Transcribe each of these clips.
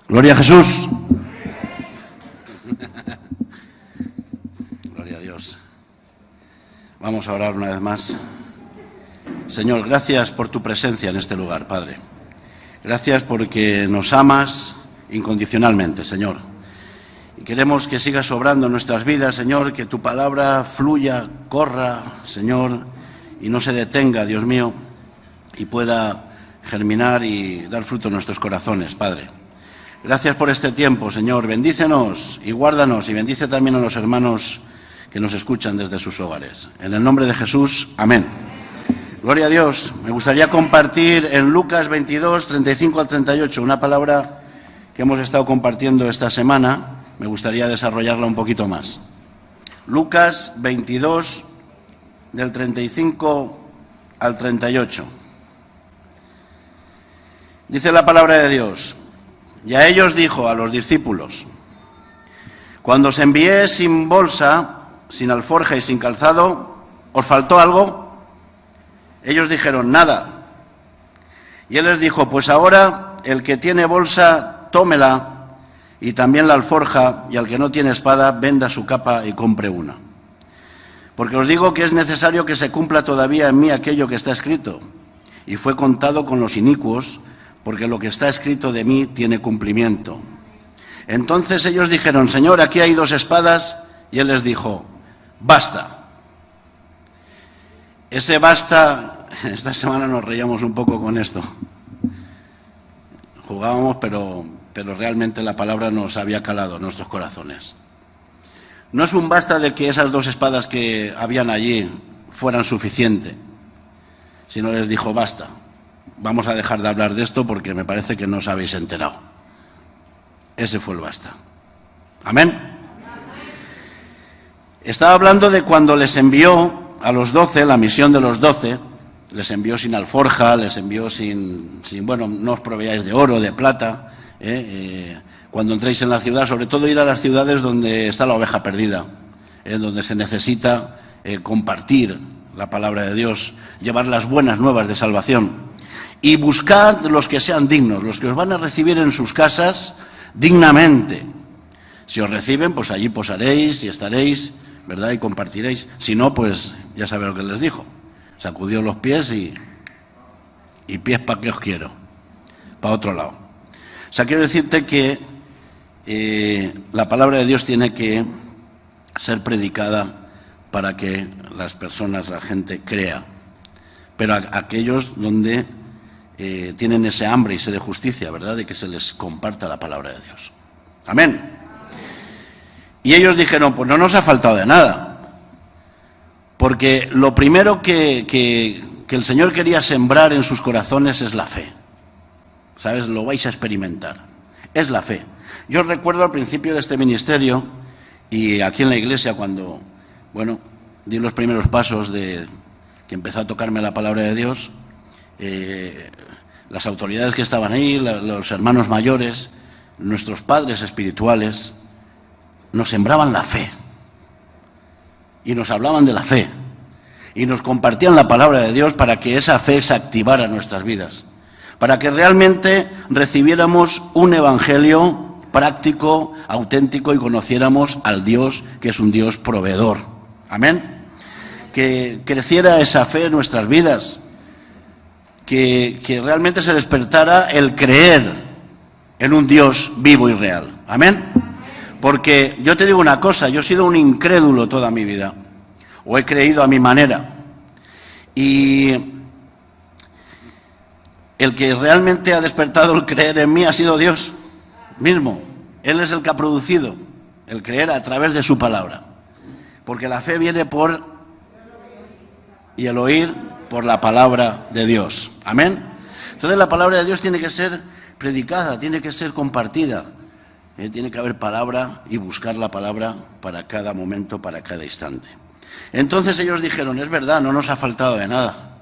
Gloria a Jesús. Gloria a Dios. Vamos a orar una vez más. Señor, gracias por tu presencia en este lugar, Padre. Gracias porque nos amas incondicionalmente, Señor. Y queremos que sigas obrando en nuestras vidas, Señor, que tu palabra fluya, corra, Señor, y no se detenga, Dios mío, y pueda germinar y dar fruto en nuestros corazones, Padre. Gracias por este tiempo, Señor. Bendícenos y guárdanos y bendice también a los hermanos que nos escuchan desde sus hogares. En el nombre de Jesús, amén. Gloria a Dios. Me gustaría compartir en Lucas 22, 35 al 38, una palabra que hemos estado compartiendo esta semana. Me gustaría desarrollarla un poquito más. Lucas 22, del 35 al 38. Dice la palabra de Dios: y a ellos dijo, a los discípulos: cuando os envié sin bolsa, sin alforja y sin calzado, ¿os faltó algo? Ellos dijeron: nada. Y él les dijo: pues ahora el que tiene bolsa, tómela, y también la alforja, y al que no tiene espada, venda su capa y compre una. Porque os digo que es necesario que se cumpla todavía en mí aquello que está escrito. Y fue contado con los inicuos, porque lo que está escrito de mí tiene cumplimiento. Entonces ellos dijeron: Señor, aquí hay 2 espadas. Y él les dijo: basta. Ese basta, esta semana nos reíamos un poco con esto. Jugábamos, pero realmente la palabra nos había calado en nuestros corazones. No es un basta de que esas 2 espadas que habían allí fueran suficiente, sino les dijo: basta. Vamos a dejar de hablar de esto porque me parece que no os habéis enterado. Ese fue el basta. Amén. Estaba hablando de cuando les envió a los 12, la misión de los 12, les envió sin alforja, les envió sin bueno, no os proveáis de oro, de plata. Cuando entréis en la ciudad, sobre todo ir a las ciudades donde está la oveja perdida, donde se necesita compartir la palabra de Dios, llevar las buenas nuevas de salvación. Y buscad los que sean dignos, los que os van a recibir en sus casas dignamente. Si os reciben, pues allí posaréis y estaréis, ¿verdad? Y compartiréis. Si no, pues ya sabéis lo que les dijo. Sacudió los pies y pies para qué os quiero, para otro lado. O sea, quiero decirte que la palabra de Dios tiene que ser predicada para que las personas, la gente crea. Pero aquellos donde tienen ese hambre y sed de justicia, ¿verdad?, de que se les comparta la palabra de Dios. Amén. Y ellos dijeron: pues no nos ha faltado de nada, porque lo primero que el Señor quería sembrar en sus corazones es la fe. ¿Sabes? Lo vais a experimentar. Es la fe. Yo recuerdo al principio de este ministerio, y aquí en la iglesia, cuando, bueno, di los primeros pasos de que empezó a tocarme la palabra de Dios, las autoridades que estaban ahí, los hermanos mayores, nuestros padres espirituales, nos sembraban la fe y nos hablaban de la fe y nos compartían la palabra de Dios para que esa fe se activara en nuestras vidas, para que realmente recibiéramos un evangelio práctico, auténtico, y conociéramos al Dios que es un Dios proveedor. Amén. Que creciera esa fe en nuestras vidas, que realmente se despertara el creer en un Dios vivo y real. Amén. Porque yo te digo una cosa, yo he sido un incrédulo toda mi vida, o he creído a mi manera, y el que realmente ha despertado el creer en mí ha sido Dios mismo. Él es el que ha producido el creer a través de su palabra, porque la fe viene por y el oír por la palabra de Dios. Amén. Entonces la palabra de Dios tiene que ser predicada, tiene que ser compartida, tiene que haber palabra y buscar la palabra para cada momento, para cada instante. Entonces ellos dijeron: es verdad, no nos ha faltado de nada.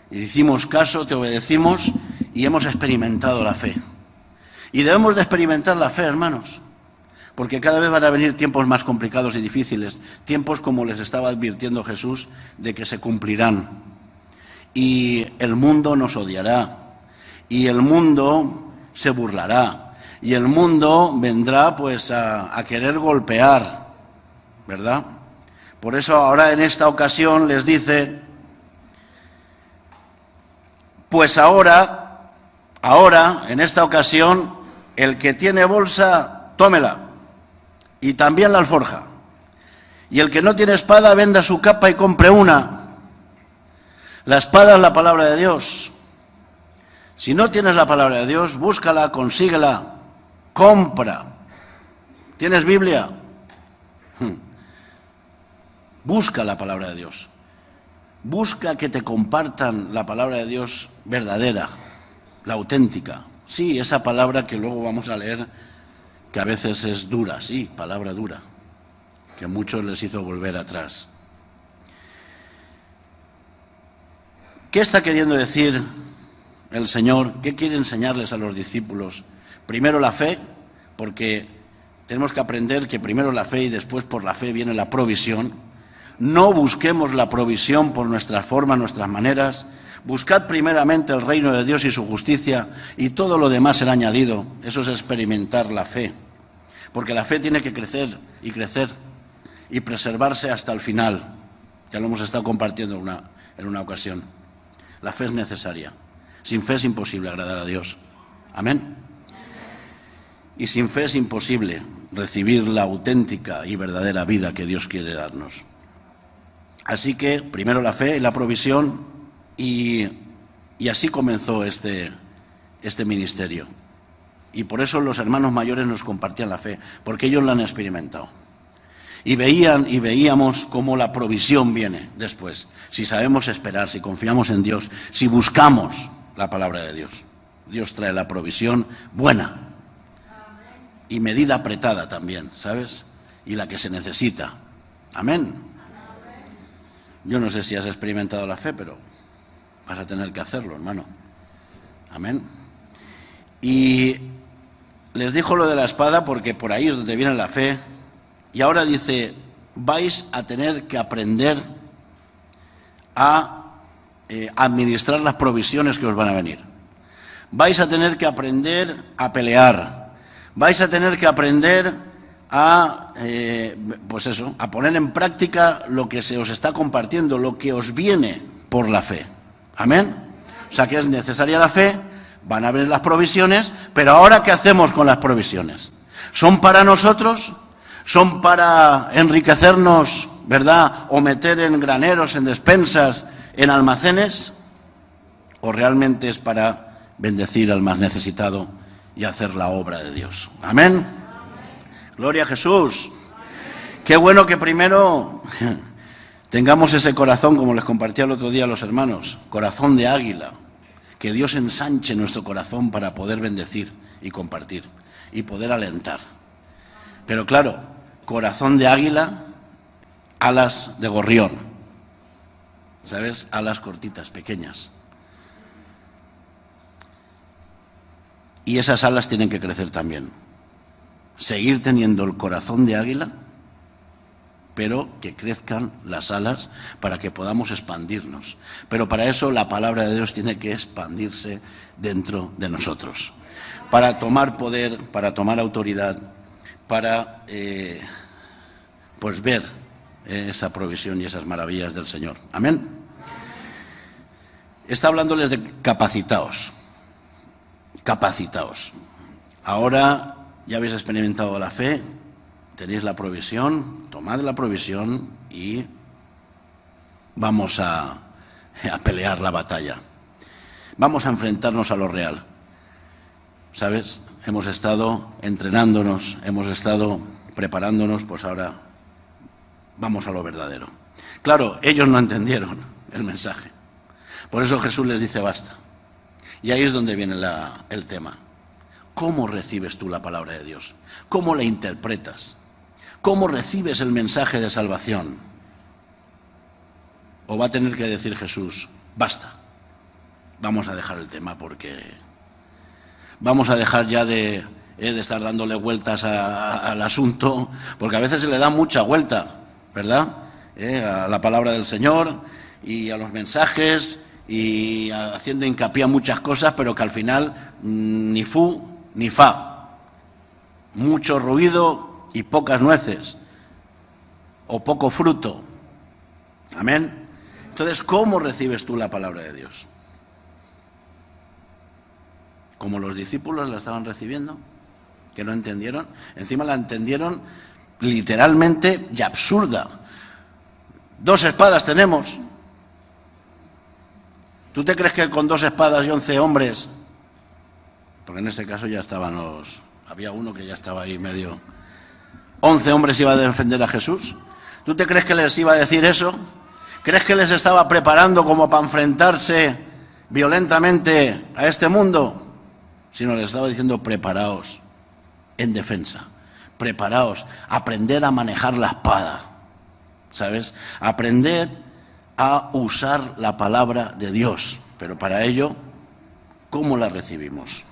Y hicimos caso, te obedecimos y hemos experimentado la fe. Y debemos de experimentar la fe, hermanos, porque cada vez van a venir tiempos más complicados y difíciles, tiempos como les estaba advirtiendo Jesús de que se cumplirán. Y el mundo nos odiará, y el mundo se burlará, y el mundo vendrá pues a querer golpear, ¿verdad? Por eso ahora en esta ocasión les dice, pues ahora, en esta ocasión, el que tiene bolsa, tómela, y también la alforja. Y el que no tiene espada, venda su capa y compre una. La espada es la palabra de Dios. Si no tienes la palabra de Dios, búscala, consíguela, compra. ¿Tienes Biblia? Busca la palabra de Dios. Busca que te compartan la palabra de Dios verdadera, la auténtica. Sí, esa palabra que luego vamos a leer, que a veces es dura, sí, palabra dura, que a muchos les hizo volver atrás. ¿Qué está queriendo decir el Señor? ¿Qué quiere enseñarles a los discípulos? Primero la fe, porque tenemos que aprender que primero la fe y después por la fe viene la provisión. No busquemos la provisión por nuestras formas, nuestras maneras. Buscad primeramente el reino de Dios y su justicia y todo lo demás será añadido. Eso es experimentar la fe. Porque la fe tiene que crecer y preservarse hasta el final. Ya lo hemos estado compartiendo en una ocasión. La fe es necesaria. Sin fe es imposible agradar a Dios. Amén. Y sin fe es imposible recibir la auténtica y verdadera vida que Dios quiere darnos. Así que primero la fe y la provisión y así comenzó este ministerio. Y por eso los hermanos mayores nos compartían la fe, porque ellos la han experimentado. Y veíamos cómo la provisión viene después, si sabemos esperar, si confiamos en Dios, si buscamos la palabra de Dios. Dios trae la provisión buena y medida apretada también, ¿sabes? Y la que se necesita. Amén. Yo no sé si has experimentado la fe, pero vas a tener que hacerlo, hermano. Amén. Y les dijo lo de la espada porque por ahí es donde viene la fe. Y ahora dice, vais a tener que aprender a administrar las provisiones que os van a venir. Vais a tener que aprender a pelear. Vais a tener que aprender a poner en práctica lo que se os está compartiendo, lo que os viene por la fe. Amén. O sea que es necesaria la fe, van a venir las provisiones, pero ahora ¿qué hacemos con las provisiones? ¿Son para nosotros? ¿Son para enriquecernos, verdad? ¿O meter en graneros, en despensas, en almacenes? ¿O realmente es para bendecir al más necesitado y hacer la obra de Dios? Amén. Gloria a Jesús. Qué bueno que primero tengamos ese corazón, como les compartía el otro día a los hermanos, corazón de águila, que Dios ensanche nuestro corazón para poder bendecir y compartir y poder alentar. Pero claro, corazón de águila, alas de gorrión, ¿sabes? Alas cortitas, pequeñas. Y esas alas tienen que crecer también. Seguir teniendo el corazón de águila, pero que crezcan las alas para que podamos expandirnos. Pero para eso la palabra de Dios tiene que expandirse dentro de nosotros, para tomar poder, para tomar autoridad, para ver esa provisión y esas maravillas del Señor. Amén. Está hablándoles de capacitaos. Capacitaos. Ahora ya habéis experimentado la fe, tenéis la provisión, tomad la provisión y vamos a pelear la batalla. Vamos a enfrentarnos a lo real. ¿Sabes? Hemos estado entrenándonos, hemos estado preparándonos, pues ahora vamos a lo verdadero. Claro, ellos no entendieron el mensaje. Por eso Jesús les dice basta. Y ahí es donde viene el tema. ¿Cómo recibes tú la palabra de Dios? ¿Cómo la interpretas? ¿Cómo recibes el mensaje de salvación? ¿O va a tener que decir Jesús, basta, vamos a dejar el tema porque vamos a dejar ya de estar dándole vueltas al asunto, porque a veces se le da mucha vuelta, ¿verdad? A la palabra del Señor y a los mensajes y haciendo hincapié a muchas cosas, pero que al final ni fu ni fa. mucho ruido y pocas nueces, o poco fruto. Amén. Entonces, ¿cómo recibes tú la palabra de Dios? ¿Como los discípulos la estaban recibiendo? ¿Que no entendieron? Encima la entendieron literalmente y absurda. 2 espadas tenemos. ¿Tú te crees que con 2 espadas y 11 hombres? Porque en ese caso ya estaban había uno que ya estaba ahí medio. 11 hombres iba a defender a Jesús. ¿Tú te crees que les iba a decir eso? ¿Crees que les estaba preparando como para enfrentarse violentamente a este mundo? Sino les estaba diciendo: preparaos en defensa, preparaos, aprender a manejar la espada, ¿sabes? Aprended a usar la palabra de Dios, pero para ello, ¿cómo la recibimos?